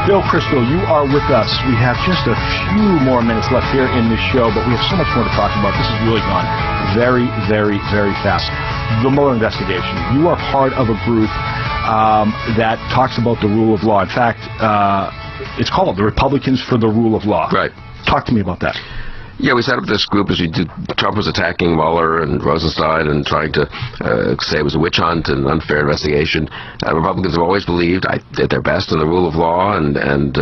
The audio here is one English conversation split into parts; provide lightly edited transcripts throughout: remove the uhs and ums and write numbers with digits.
Bill, Kristol, you are with us. We have just a few more minutes left here in this show, but we have so much more to talk about. This has really gone very, very, very fast. The Mueller investigation. You are part of a group that talks about the rule of law. In fact, it's called the Republicans for the Rule of Law. Right. Talk to me about that. Yeah, we set up this group as we did. Trump was attacking Mueller and Rosenstein and trying to say it was a witch hunt and unfair investigation. Republicans have always believed at their best in the rule of law, and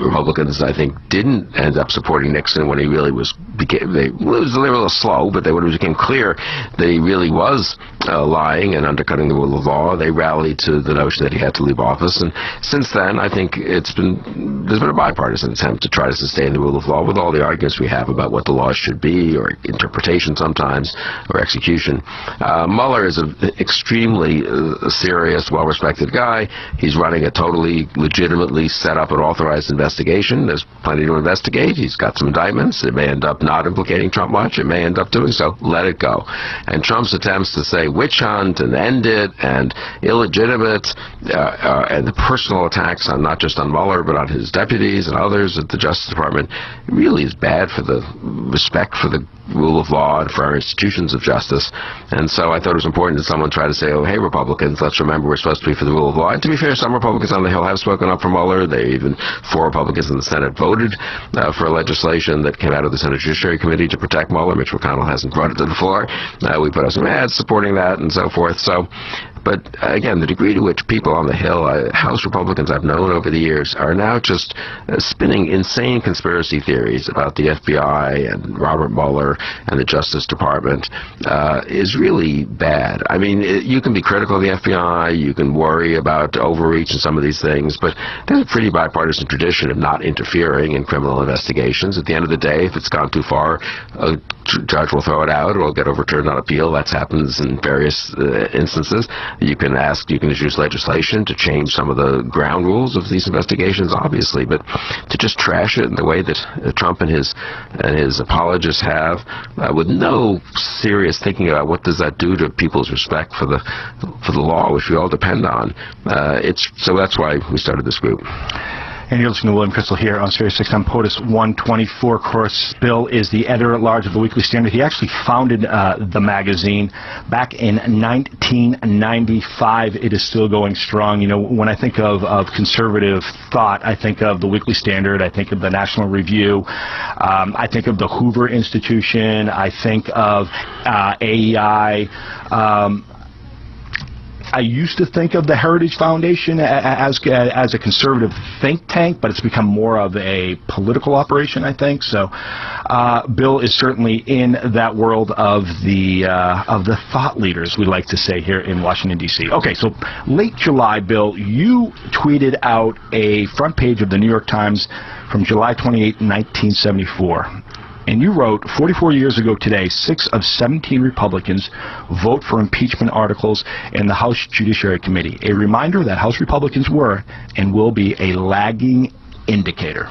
Republicans, I think, didn't end up supporting Nixon when he really they were a little slow, but when it became clear that he really was lying and undercutting the rule of law, they rallied to the notion that he had to leave office. And since then, I think there's been a bipartisan attempt to try to sustain the rule of law with all the arguments we have about what the law should be, or interpretation sometimes, or execution. Mueller is an extremely serious, well-respected guy. He's running a totally legitimately set up and authorized investigation. There's plenty to investigate. He's got some indictments. It may end up not implicating Trump much. It may end up doing so. Let it go. And Trump's attempts to say witch hunt and end it and illegitimate and the personal attacks on not just on Mueller but on his deputies and others at the Justice Department really is bad for the respect for the rule of law and for our institutions of justice. And so I thought it was important that someone try to say, oh, hey, Republicans, let's remember we're supposed to be for the rule of law. And to be fair, some Republicans on the Hill have spoken up for Mueller. Even 4 Republicans in the Senate voted for legislation that came out of the Senate Judiciary Committee to protect Mueller. Mitch McConnell hasn't brought it to the floor. We put out some ads supporting that and so forth. But again, the degree to which people on the Hill, House Republicans I've known over the years, are now just spinning insane conspiracy theories about the FBI and Robert Mueller and the Justice Department is really bad. I mean, you can be critical of the FBI, you can worry about overreach and some of these things, but there's a pretty bipartisan tradition of not interfering in criminal investigations. At the end of the day, if it's gone too far, a judge will throw it out or it'll get overturned on appeal. That happens in various instances. You can introduce legislation to change some of the ground rules of these investigations, obviously, but to just trash it in the way that Trump and his apologists have, with no serious thinking about what does that do to people's respect for the law, which we all depend on. So that's why we started this group. And you're listening to William Kristol here on Sirius XM POTUS 124. Of course, Bill is the editor-at-large of the Weekly Standard. He actually founded the magazine back in 1995. It is still going strong. You know, when I think of conservative thought, I think of the Weekly Standard. I think of the National Review. I think of the Hoover Institution. I think of AEI. I used to think of the Heritage Foundation as a conservative think tank, but it's become more of a political operation, I think. So, Bill is certainly in that world of the thought leaders, we like to say here in Washington D.C. Okay, so late July, Bill, you tweeted out a front page of the New York Times from July 28, 1974. And you wrote, 44 years ago today, 6 of 17 Republicans vote for impeachment articles in the House Judiciary Committee. A reminder that House Republicans were and will be a lagging indicator.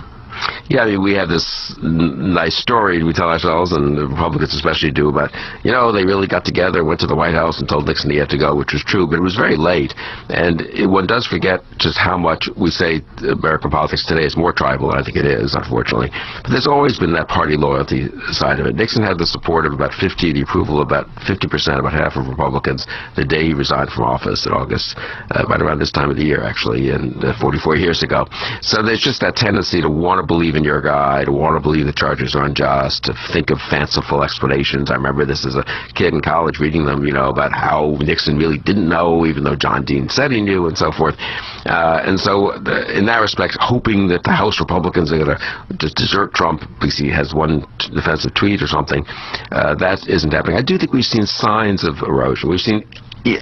Yeah, I mean, we have this nice story we tell ourselves, and the Republicans especially do, about, you know, they really got together, went to the White House and told Nixon he had to go, which was true, but it was very late. And one does forget just how much we say American politics today is more tribal than I think it is, unfortunately. But there's always been that party loyalty side of it. Nixon had the support of about 50, the approval of about 50%, about half of Republicans, the day he resigned from office in August, right around this time of the year, actually, and 44 years ago. So there's just that tendency to want to believe in your guy, to want to believe the charges are unjust, to think of fanciful explanations. I remember this as a kid in college reading them, you know, about how Nixon really didn't know, even though John Dean said he knew, and so forth. And so in that respect, hoping that the House Republicans are going to just desert Trump because he has one defensive tweet or something, that isn't happening. I do think we've seen signs of erosion. We've seen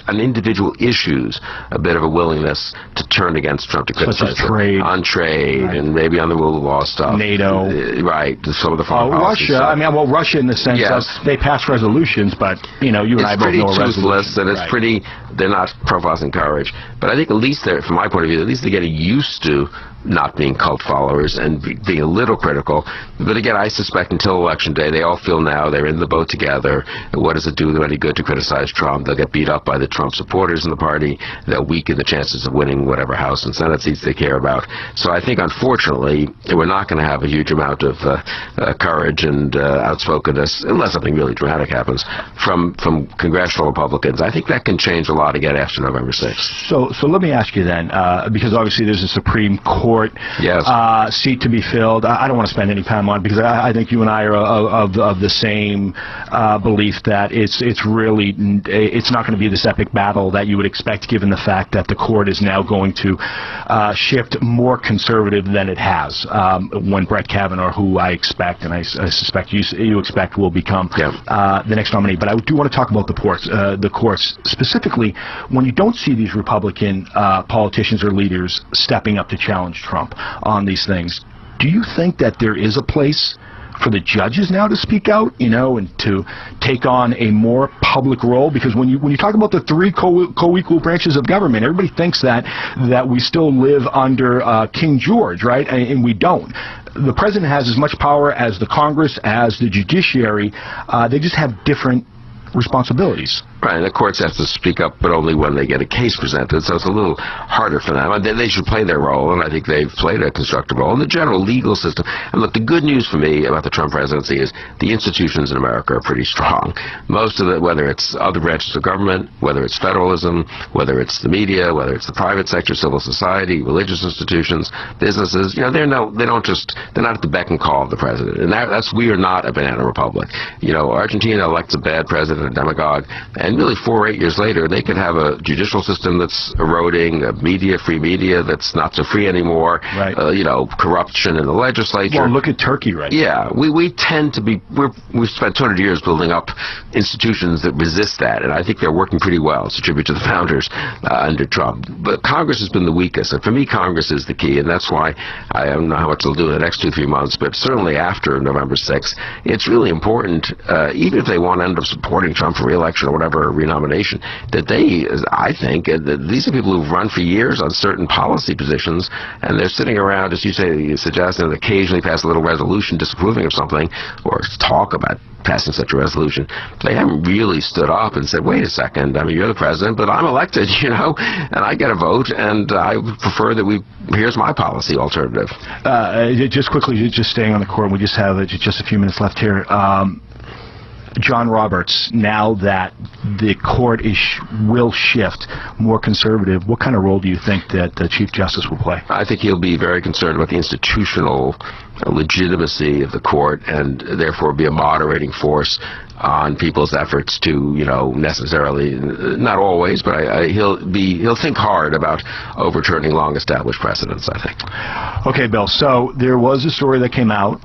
on individual issues a bit of a willingness to turn against Trump, to criticize trade. On trade, right, and maybe on the rule of law stuff. NATO. Right, some of the foreign policy Russia, stuff. I mean, well, Russia in the sense yes. of they pass resolutions, but, you know, you and I both know a resolution. It's pretty toothless, and it's pretty, they're not profiling courage. But I think at least they're, from my point of view, at least they're getting used to not being cult followers and being a little critical. But again, I suspect until Election Day, they all feel now they're in the boat together. What does it do them any good to criticize Trump? They'll get beat up by the Trump supporters in the party. They'll weaken the chances of winning whatever House and Senate seats they care about. So I think, unfortunately, we're not going to have a huge amount of courage and outspokenness, unless something really dramatic happens, from congressional Republicans. I think that can change a lot again after November 6th. So let me ask you then, because obviously there's a Supreme Court seat to be filled. I don't want to spend any time on it because I think you and I are of the same belief that it's not going to be this epic battle that you would expect, given the fact that the court is now going to shift more conservative than it has when Brett Kavanaugh, who I expect and I suspect you expect will become the next nominee. But I do want to talk about the courts specifically when you don't see these Republican politicians or leaders stepping up to challenge Trump on these things. Do you think that there is a place for the judges now to speak out, and to take on a more public role? Because when you talk about the three co-equal branches of government, everybody thinks that we still live under King George, right? And we don't. The president has as much power as the Congress, as the judiciary. They just have different responsibilities. Right, and the courts have to speak up, but only when they get a case presented, so it's a little harder for them. They should play their role, and I think they've played a constructive role in the general legal system. And look, the good news for me about the Trump presidency is the institutions in America are pretty strong. Most of it, whether it's other branches of government, whether it's federalism, whether it's the media, whether it's the private sector, civil society, religious institutions, businesses, they're not at the beck and call of the president. And we are not a banana republic. Argentina elects a bad president, a demagogue, and really 4 or 8 years later, they could have a judicial system that's eroding, a free media that's not so free anymore, right. Corruption in the legislature. Well, look at Turkey right now. Yeah, we tend to be, we've spent 200 years building up institutions that resist that, and I think they're working pretty well. It's a tribute to the founders under Trump. But Congress has been the weakest, and for me, Congress is the key, and that's why I don't know how much they'll do in the next 2-3 months, but certainly after November 6th, it's really important, even if they want to end up supporting Trump for re-election or whatever, renomination, that I think, these are people who've run for years on certain policy positions, and they're sitting around, as you suggest, and occasionally pass a little resolution disapproving of something, or talk about passing such a resolution. They haven't really stood up and said, wait a second, you're the president, but I'm elected, and I get a vote, and I would prefer that here's my policy alternative. Just quickly, just staying on the court, we just have just a few minutes left here. John Roberts, now that the court will shift more conservative, what kind of role do you think that the Chief Justice will play? I think he'll be very concerned about the institutional legitimacy of the court, and therefore be a moderating force on people's efforts to, necessarily, not always, but he'll think hard about overturning long-established precedents, I think. Okay, Bill, so there was a story that came out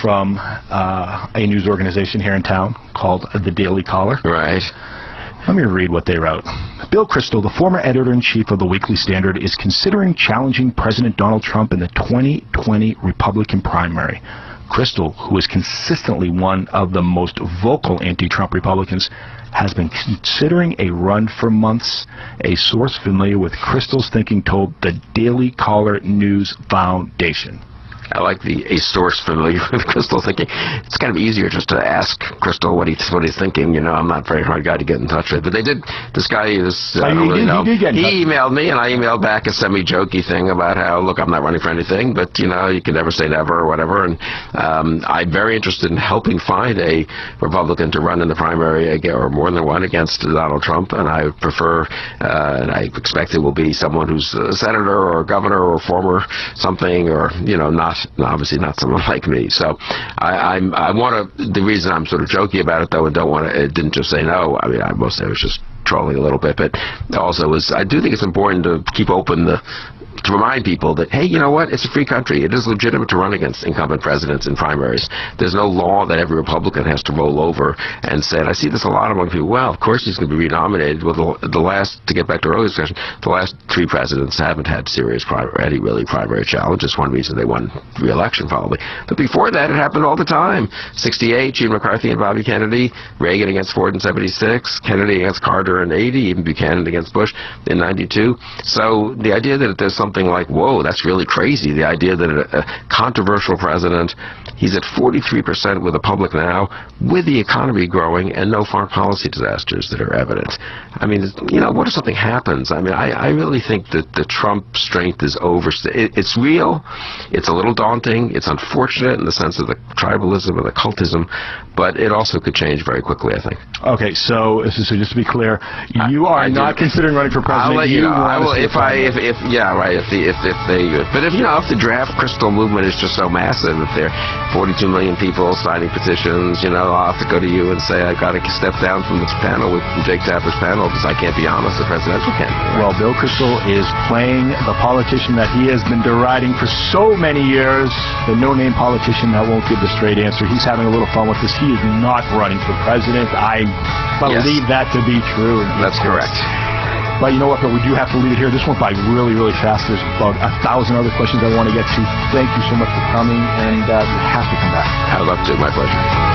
from a news organization here in town called The Daily Caller. Right. Let me read what they wrote. Bill Kristol, the former editor-in-chief of the Weekly Standard, is considering challenging President Donald Trump in the 2020 Republican primary. Kristol, who is consistently one of the most vocal anti-Trump Republicans, has been considering a run for months. A source familiar with Kristol's thinking told the Daily Caller News Foundation. I like a source familiar with Kristol thinking. It's kind of easier just to ask Kristol what he's thinking. I'm not a very hard guy to get in touch with. But this guy is, I don't really know. He emailed me, and I emailed back a semi-jokey thing about how, look, I'm not running for anything, but, you can never say never or whatever. And I'm very interested in helping find a Republican to run in the primary, or more than one, against Donald Trump. And I would prefer, and I expect it will be someone who's a senator or a governor or former something, or, obviously not someone like me. So the reason I'm sort of jokey about it, though, and didn't just say no, I mostly was just trolling a little bit, but also I do think it's important to keep open to remind people that, hey, you know what? It's a free country. It is legitimate to run against incumbent presidents in primaries. There's no law that every Republican has to roll over and say, and I see this a lot among people, well, of course he's going to be renominated. Well, to get back to earlier discussion, the last 3 presidents haven't had any really primary challenge. It's one reason they won re-election, probably. But before that, it happened all the time. 68, Gene McCarthy and Bobby Kennedy, Reagan against Ford in 76, Kennedy against Carter in 80, even Buchanan against Bush in 92. So the idea that there's something something like, whoa, that's really crazy. The idea that a controversial president, he's at 43% with the public now, with the economy growing and no foreign policy disasters that are evident. I mean, you know, what if something happens? I mean, I really think that the Trump strength is it's real, it's a little daunting, it's unfortunate in the sense of the tribalism and the cultism, but it also could change very quickly, I think. Okay, so just to be clear, you are not considering running for president. I'll let you know. I will if yeah, right. If the draft Kristol movement is just so massive, if there are 42 million people signing petitions, you know, I'll have to go to you and say I've got to step down from this panel, from Jake Tapper's panel, because I can't be on as the presidential candidate. Well, Bill Kristol is playing the politician that he has been deriding for so many years, the no-name politician that won't give the straight answer. He's having a little fun with this. He is not running for president. I believe that to be true. That's correct. But you know what, Bill, we do have to leave it here. This went by really, really fast. There's about 1,000 other questions I want to get to. Thank you so much for coming, and you have to come back. I'd love to. My pleasure.